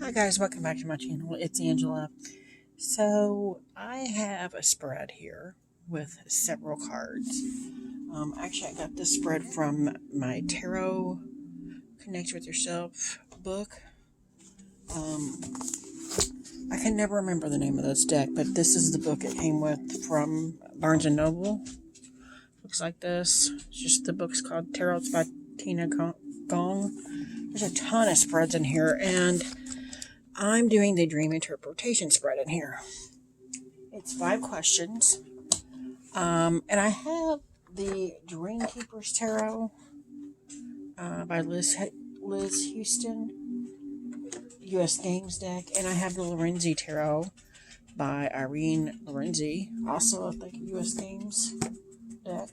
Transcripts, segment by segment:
Hi guys, welcome back to my channel. It's Angela. So I have a spread here with several cards. Actually, I got this spread from my Tarot Connect with Yourself book. Um, I can never remember the name of this deck, but this is the book it came with from Barnes and Noble. Looks like this. It's just the book's called Tarot. It's by Tina Gong. There's a ton of spreads in here, and I'm doing the dream interpretation spread in here. It's 5 questions. And I have the Dream Keepers Tarot by Liz Houston, U.S. Games deck. And I have the Lorenzi Tarot by Irene Lorenzi, also I think U.S. Games deck.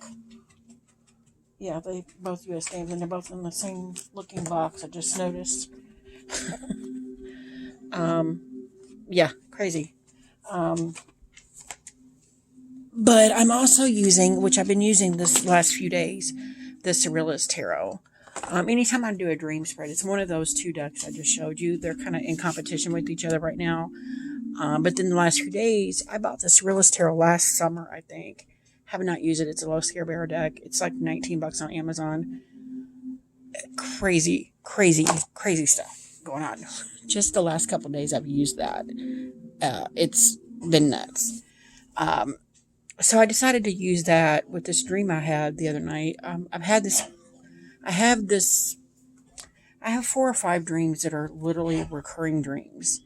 Yeah, they both U.S. Games, and they're both in the same looking box. I just noticed. Yeah, crazy. But I'm also using, which I've been using this last few days, the Surrealist Tarot. Anytime I do a dream spread, it's one of those 2 decks I just showed you. They're kind of in competition with each other right now. But then the last few days, I bought the Surrealist Tarot last summer, I think. Have not used it. It's a low scare bear deck. It's like $19 on Amazon. Crazy stuff going on. Just the last couple days I've used that. It's been nuts. So I decided to use that with this dream I had the other night. I have 4 or 5 dreams that are literally recurring dreams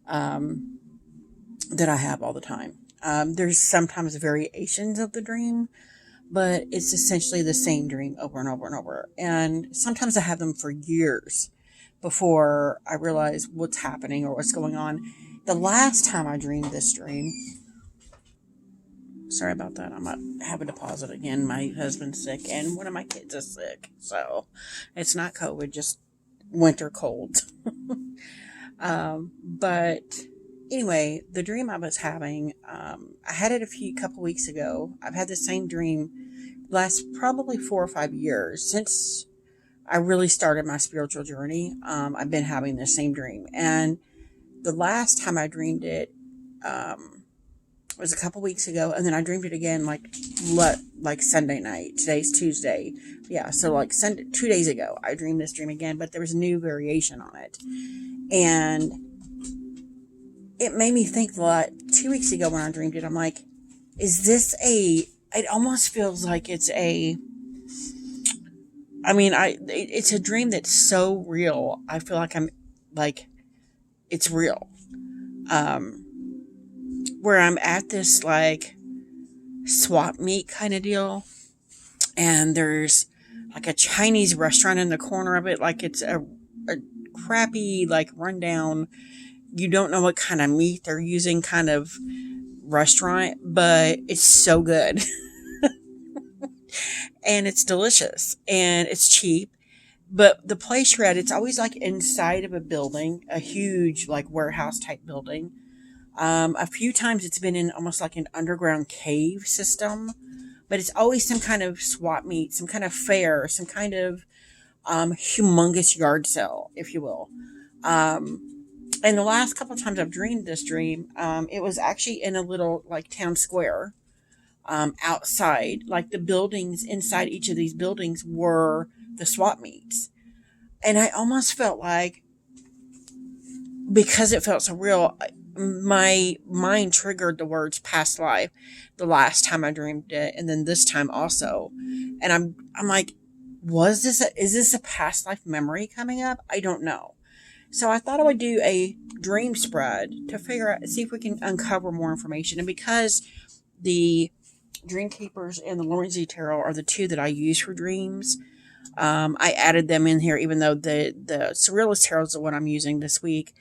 that I have all the time. There's sometimes variations of the dream, but it's essentially the same dream over and over and over. And sometimes I have them for years before I realize what's happening or what's going on. The last time I dreamed this dream, sorry about that, I'm having to pause it again. My husband's sick and one of my kids is sick. So it's not COVID, just winter cold. But anyway, the dream I was having, I had it couple weeks ago. I've had the same dream last probably 4 or 5 years since I really started my spiritual journey. I've been having the same dream, and the last time I dreamed it was a couple weeks ago, and then I dreamed it again like Sunday night. Today's Tuesday. Yeah, so like 2 days ago, I dreamed this dream again, but there was a new variation on it. And it made me think 2 weeks ago when I dreamed it, I'm like, it almost feels like it's it's a dream that's so real. I feel like it's real. Where I'm at this swap meet kind of deal, and there's like a Chinese restaurant in the corner of it, like it's a crappy rundown, you don't know what kind of meat they're using kind of restaurant, but it's so good. And it's delicious and it's cheap. But the place you're at, it's always inside of a building, a huge warehouse type building. A few times it's been in almost like an underground cave system, but it's always some kind of swap meet, some kind of fair, some kind of humongous yard sale, if you will. And the last couple of times I've dreamed this dream, it was actually in a little town square, outside, the buildings inside each of these buildings were the swap meets. And I almost felt because it felt so real, my mind triggered the words past life the last time I dreamed it, and then this time also. And I'm like, is this a past life memory coming up? I don't know. So I thought I would do a dream spread to see if we can uncover more information. And because the Dream Keepers and the Lorenzi Tarot are the 2 that I use for dreams, I added them in here, even though the Surrealist Tarot is the one I'm using this week.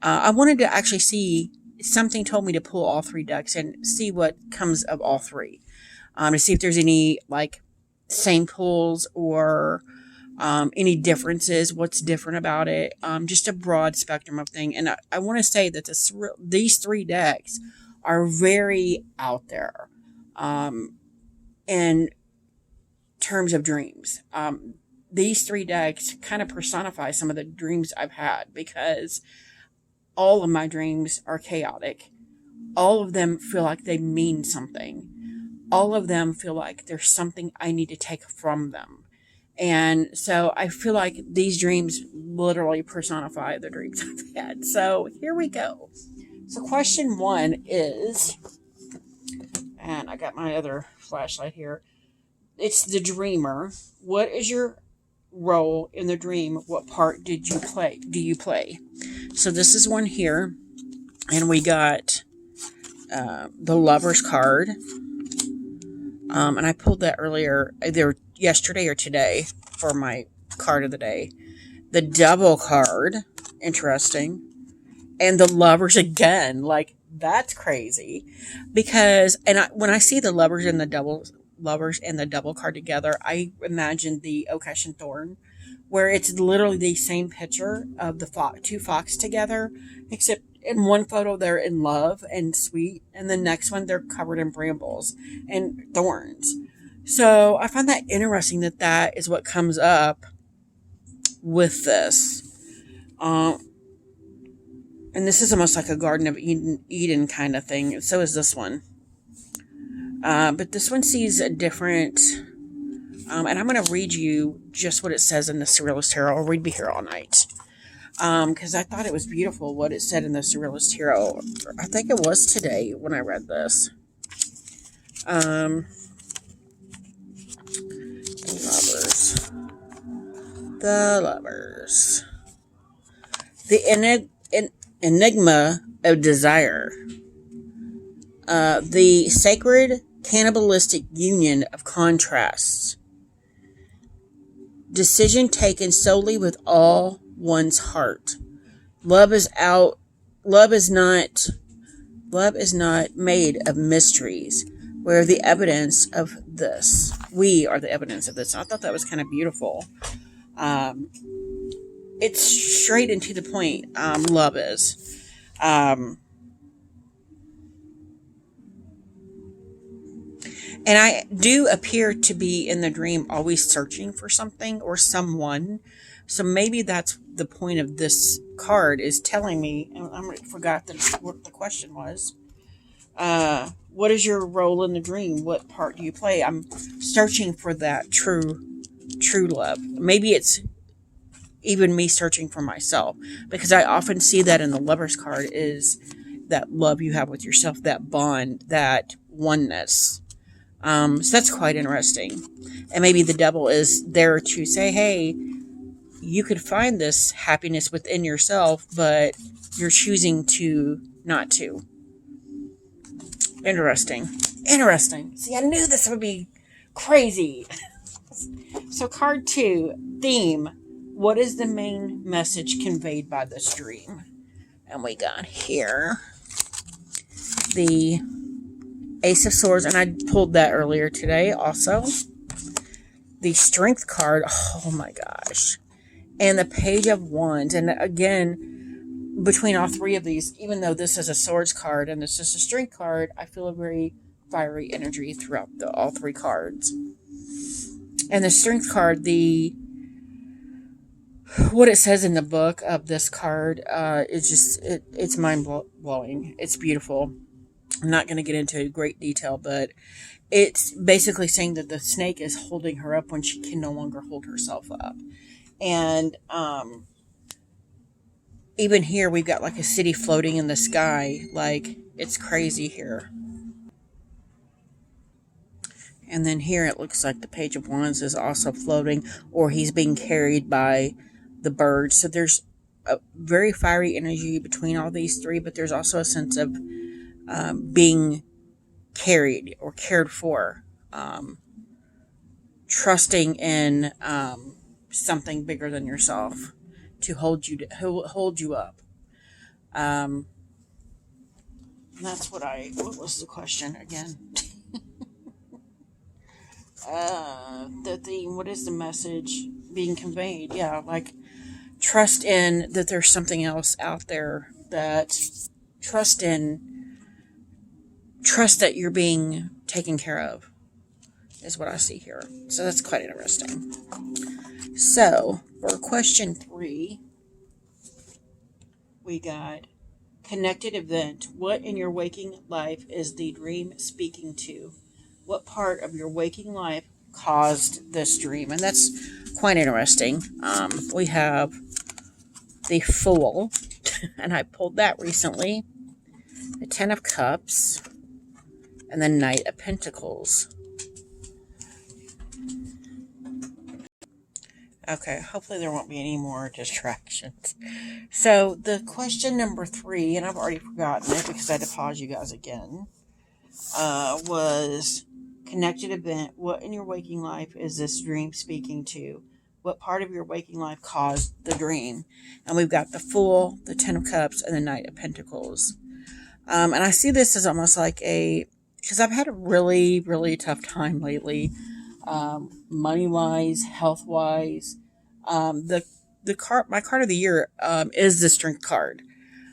I wanted to actually see, something told me to pull all 3 decks and see what comes of all 3. To see if there's any same pulls or any differences, what's different about it. Just a broad spectrum of thing. And I want to say that these 3 decks are very out there in terms of dreams. These 3 decks kind of personify some of the dreams I've had, because all of my dreams are chaotic. All of them feel like they mean something. All of them feel like there's something I need to take from them. And so I feel like these dreams literally personify the dreams I've had. So here we go. So question 1 is, and I got my other flashlight here. It's the dreamer. What is your role in the dream? What part do you play? So this is one here. And we got the Lover's card. And I pulled that earlier, either yesterday or today, for my card of the day. The Devil card. Interesting. And the Lovers again. Like, that's crazy. Because, when I see the Lovers and the Devil card together, I imagine the Okesh and Thorn, where it's literally the same picture of the two fox together, except in one photo they're in love and sweet, and the next one they're covered in brambles and thorns. So I find that interesting that is what comes up with this. And this is almost like a Garden of Eden kind of thing. So is this one. But this one sees a different... and I'm going to read you just what it says in the Surrealist Tarot, or we'd be here all night. Because I thought it was beautiful what it said in the Surrealist Tarot. I think it was today when I read this. The Lovers. The Enigma of Desire. The sacred cannibalistic union of contrasts. Decision taken solely with all one's heart. Love is not made of mysteries. We are the evidence of this. We are the evidence of this. I thought that was kind of beautiful. It's straight and to the point. Love is. And I do appear to be in the dream always searching for something or someone. So maybe that's the point of this card, is telling me, and I forgot what the question was. What is your role in the dream? What part do you play? I'm searching for that true love. Maybe it's even me searching for myself, because I often see that in the Lover's card, is that love you have with yourself, that bond, that oneness. So that's quite interesting. And maybe the Devil is there to say, hey, you could find this happiness within yourself, but you're choosing to not to. Interesting. See, I knew this would be crazy. So card 2, theme. What is the main message conveyed by this dream? And we got here the Ace of Swords, and I pulled that earlier today also. The Strength card, oh my gosh. And the Page of Wands. And again, between all three of these, even though this is a Swords card and this is a Strength card, I feel a very fiery energy throughout all three cards. And the Strength card, what it says in the book of this card is just, it's mind-blowing. It's beautiful. I'm not going to get into great detail, but it's basically saying that the snake is holding her up when she can no longer hold herself up. And even here, we've got like a city floating in the sky. Like, it's crazy here. And then here it looks like the Page of Wands is also floating, or he's being carried by the birds. So there's a very fiery energy between all these three, but there's also a sense of being carried or cared for, trusting in something bigger than yourself to hold you up. That's what was the question again? The theme, what is the message being conveyed? Yeah, like trust in that there's something else out there, that trust that you're being taken care of is what I see here. So that's quite interesting. So for question 3, we got Connected event. What in your waking life is the dream speaking to? What part of your waking life caused this dream? And that's quite interesting. We have the Fool, and I pulled that recently. The Ten of Cups, and the Knight of Pentacles. Okay, hopefully there won't be any more distractions. So the question number 3, and I've already forgotten it because I had to pause you guys again, was connected event. What in your waking life is this dream speaking to? What part of your waking life caused the dream? And we've got the Fool, the Ten of Cups, and the Knight of Pentacles. And I see this as almost like because I've had a really, really tough time lately. Money-wise, health-wise. My card of the year is the Strength card.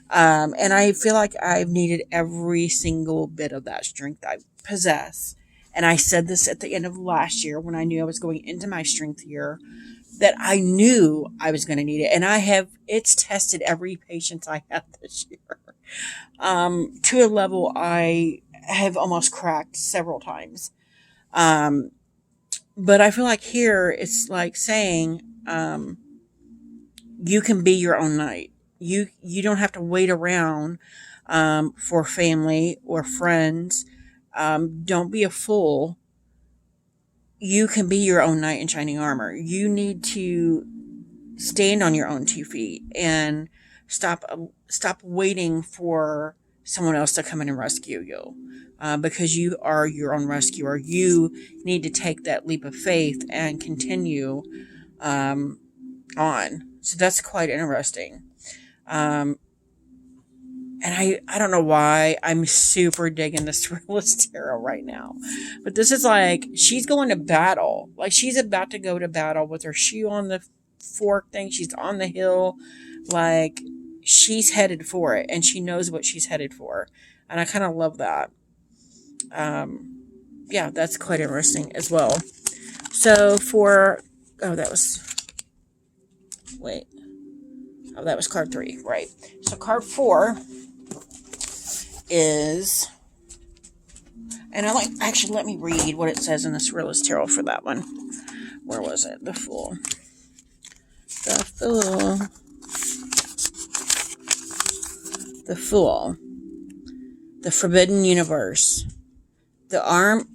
And I feel like I've needed every single bit of that strength I possess. And I said this at the end of last year when I knew I was going into my strength year, that I knew I was going to need it. And it's tested every patience I have this year. To a level I have almost cracked several times. But I feel like here it's like saying, you can be your own knight. You don't have to wait around, for family or friends. Don't be a fool. You can be your own knight in shining armor. You need to stand on your own 2 feet and stop waiting for someone else to come in and rescue you, because you are your own rescuer. You need to take that leap of faith and continue on. So that's quite interesting. And I don't know why I'm super digging this Realist Tarot right now. But this is like, she's going to battle. Like, she's about to go to battle with her shoe on the fork thing. She's on the hill. Like, she's headed for it. And she knows what she's headed for. And I kind of love that. Yeah, that's quite interesting as well. So that was card 3, right? So card 4 is, and let me read what it says in this Realist Tarot for that one. Where was it? The Fool. The Fool. The Forbidden Universe. The armed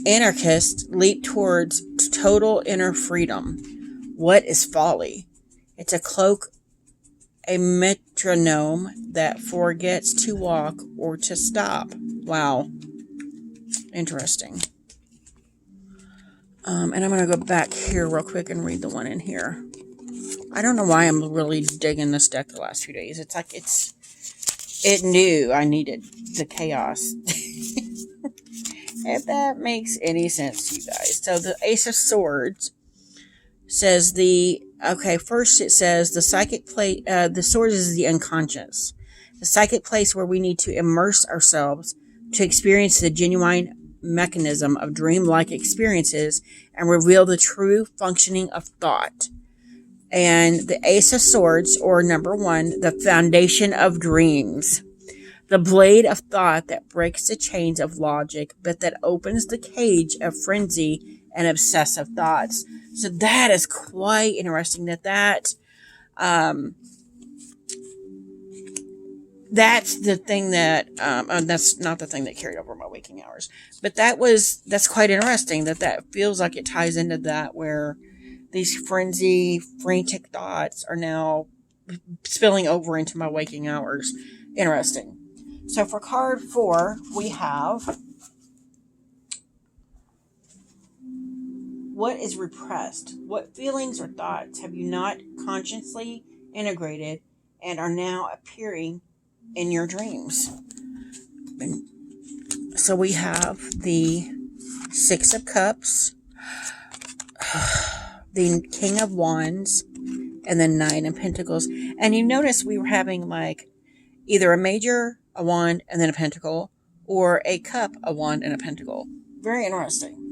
anarchist leap towards total inner freedom. What is folly? It's a cloak, a metronome that forgets to walk or to stop. Wow. Interesting. And I'm going to go back here real quick and read the one in here. I don't know why I'm really digging this deck the last few days. It's like it knew I needed the chaos. If that makes any sense to you guys. So the Ace of Swords says first it says the psychic place, the swords is the unconscious. The psychic place where we need to immerse ourselves to experience the genuine mechanism of dreamlike experiences and reveal the true functioning of thought. And the Ace of Swords, or number 1, the foundation of dreams. The blade of thought that breaks the chains of logic, but that opens the cage of frenzy and obsessive thoughts. So that is quite interesting that's the thing that, that's not the thing that carried over my waking hours, but that's quite interesting that feels like it ties into that, where these frantic thoughts are now spilling over into my waking hours. Interesting. So for card 4, we have, what is repressed? What feelings or thoughts have you not consciously integrated and are now appearing in your dreams? So we have the 6 of Cups, the King of Wands, and the 9 of Pentacles. And you notice we were having like either a major, a wand, and then a pentacle, or a cup, a wand, and a pentacle. Very interesting.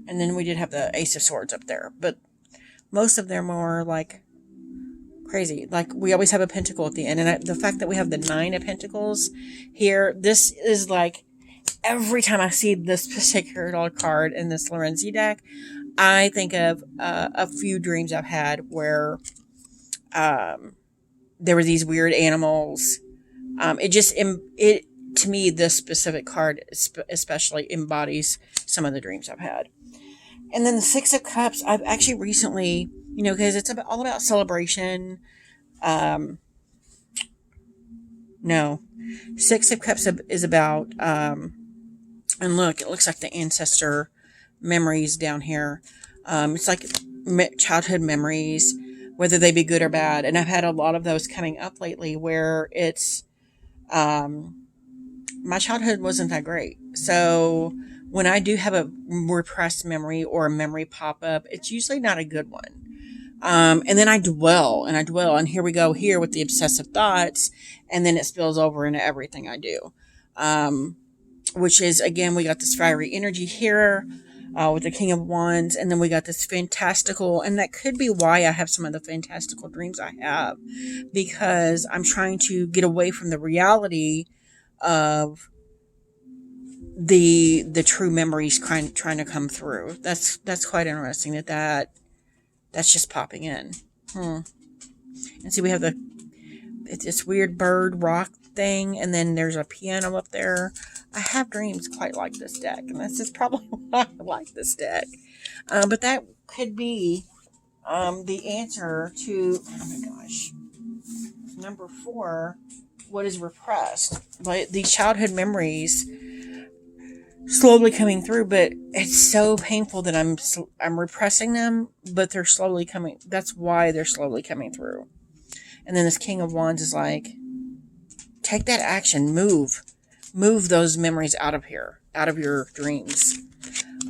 And then we did have the Ace of Swords up there, but most of them are like Crazy. Like, we always have a pentacle at the end. And the fact that we have the 9 of pentacles here, this is like, every time I see this particular card in this Lorenzi deck, I think of a few dreams I've had where there were these weird animals. To me, this specific card especially embodies some of the dreams I've had. And then the 6 of Cups, I've actually recently, because it's all about celebration. No. 6 of Cups is about, and look, it looks like the ancestor memories down here. It's like childhood memories, whether they be good or bad. And I've had a lot of those coming up lately where it's, my childhood wasn't that great. So when I do have a repressed memory or a memory pop up, it's usually not a good one. And then I dwell, and here we go here with the obsessive thoughts, and then it spills over into everything I do. Which is, again, we got this fiery energy here, with the King of Wands, and then we got this fantastical, and that could be why I have some of the fantastical dreams I have, because I'm trying to get away from the reality of the true memories trying to come through. That's quite interesting that's just popping in. And see, we have this weird bird rock thing, and then there's a piano up there. I have dreams quite like this deck, and this is probably why I like this deck. But that could be the answer to, oh my gosh, number 4, what is repressed. Like these childhood memories slowly coming through, but it's so painful that I'm repressing them, but they're slowly coming. That's why they're slowly coming through. And then this King of Wands is like, take that action, move those memories out of here, out of your dreams.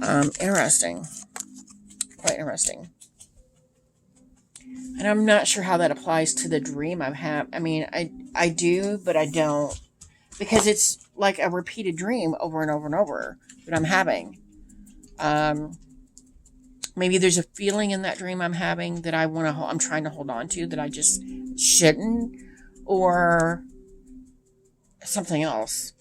Interesting. Quite interesting. And I'm not sure how that applies to the dream I've had. I mean, I do, but I don't. Because it's like a repeated dream over and over and over that I'm having. Maybe there's a feeling in that dream I'm having that I'm trying to hold on to that I just shouldn't, or something else.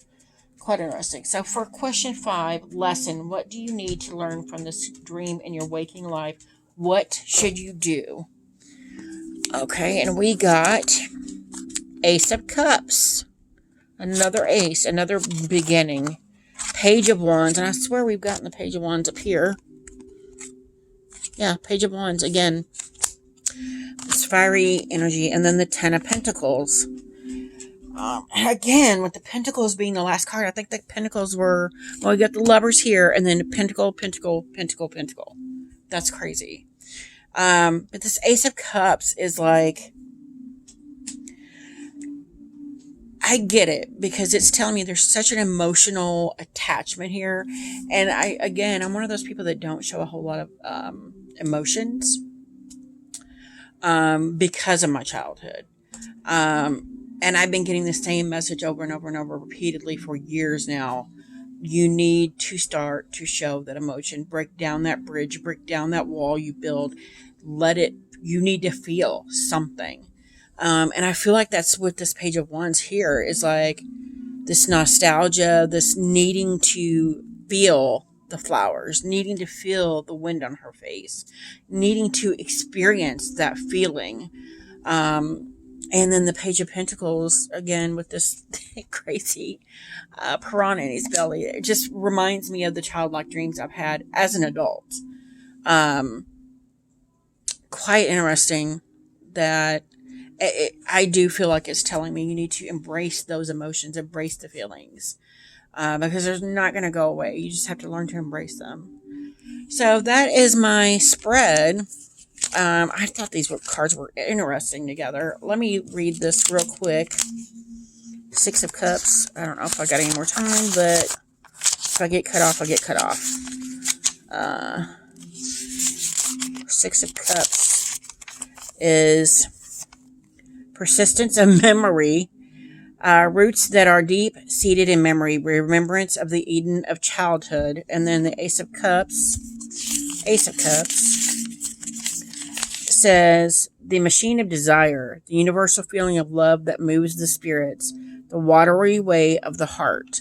Quite interesting. So for question 5, lesson, what do you need to learn from this dream in your waking life? What should you do? Okay, and we got Ace of Cups. Another ace, another beginning. Page of Wands, and I swear we've gotten the Page of Wands up here. Yeah, Page of Wands again. This fiery energy, and then the 10 of Pentacles. Again, with the Pentacles being the last card, I think the Pentacles were, well, we got the Lovers here, and then Pentacle, Pentacle, Pentacle, Pentacle. That's crazy. But this Ace of Cups is like, I get it, because it's telling me there's such an emotional attachment here. And I'm one of those people that don't show a whole lot of emotions because of my childhood. And I've been getting the same message over and over and over repeatedly for years now. You need to start to show that emotion. Break down that bridge, break down that wall you build. You need to feel something. And I feel like that's what this Page of Wands here is like, this nostalgia, this needing to feel the flowers, needing to feel the wind on her face, needing to experience that feeling. And then the Page of Pentacles, again, with this crazy piranha in his belly. It just reminds me of the childlike dreams I've had as an adult. Quite interesting that I do feel like it's telling me you need to embrace those emotions, embrace the feelings, because they're not going to go away. You just have to learn to embrace them. So that is my spread. I thought these cards were interesting together. Let me read this real quick. 6 of Cups. I don't know if I got any more time, but if I get cut off, I get cut off. 6 of Cups is persistence of memory, roots that are deep-seated in memory, remembrance of the Eden of childhood. And then the Ace of Cups says the machine of desire, the universal feeling of love that moves the spirits, the watery way of the heart.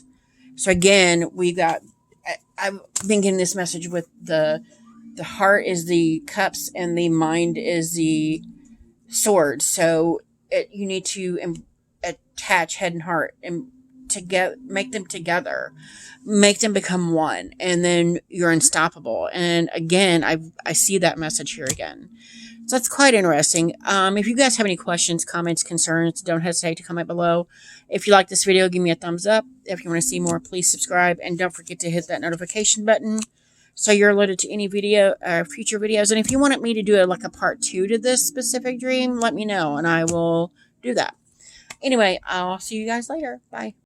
So again, we got, I've been getting this message with the heart is the cups and the mind is the sword. So you need to attach head and heart and make them together, make them become one, and then you're unstoppable. And again, I see that message here again. So that's quite interesting. If you guys have any questions, comments, concerns, don't hesitate to comment below. If you like this video, give me a thumbs up. If you want to see more, please subscribe. And don't forget to hit that notification button so you're alerted to any video, future videos. And if you wanted me to do like a part 2 to this specific dream, let me know and I will do that. Anyway, I'll see you guys later. Bye.